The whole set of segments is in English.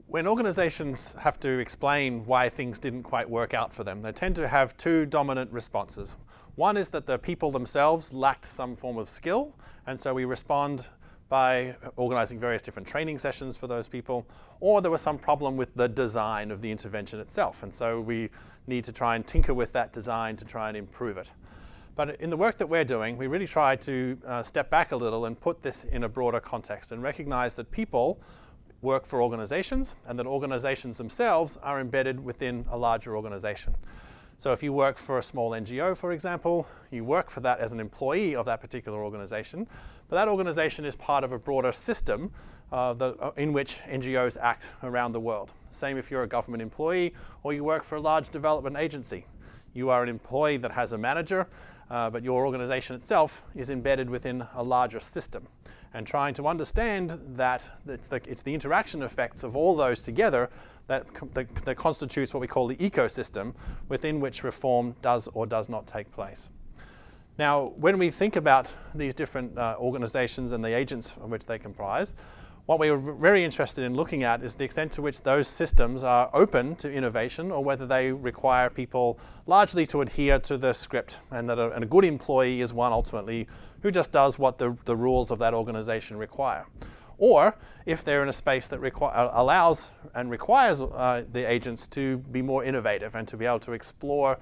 When organizations have to explain why things didn't quite work out for them, they tend to have two dominant responses. One is that the people themselves lacked some form of skill, and so we respond by organizing various different training sessions for those people, or there was some problem with the design of the intervention itself, and so we need to try and tinker with that design to try and improve it. But in the work that we're doing, we really try to step back a little and put this in a broader context and recognize that people work for organizations and that organizations themselves are embedded within a larger organization. So if you work for a small NGO, for example, you work for that as an employee of that particular organization, but that organization is part of a broader system in which NGOs act around the world. Same if you're a government employee or you work for a large development agency. You are an employee that has a manager, but your organization itself is embedded within a larger system. And trying to understand that it's the interaction effects of all those together that constitutes what we call the ecosystem within which reform does or does not take place. Now, when we think about these different organizations and the agents of which they comprise, what we are very interested in looking at is the extent to which those systems are open to innovation or whether they require people largely to adhere to the script, and that a good employee is one ultimately who just does what the rules of that organization require. Or if they're in a space that allows and requires the agents to be more innovative and to be able to explore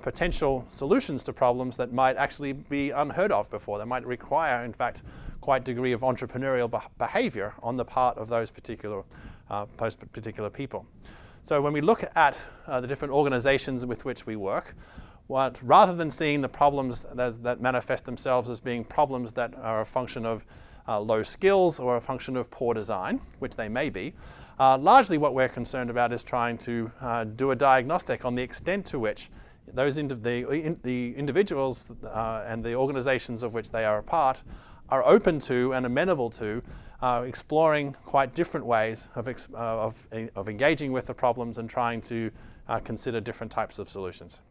potential solutions to problems that might actually be unheard of before. That might require, in fact, quite a degree of entrepreneurial behavior on the part of those particular people. So when we look at the different organizations with which we work, rather than seeing the problems that manifest themselves as being problems that are a function of low skills or a function of poor design, which they may be, largely what we're concerned about is trying to do a diagnostic on the extent to which the individuals and the organizations of which they are a part are open to and amenable to exploring quite different ways of engaging with the problems and trying to consider different types of solutions.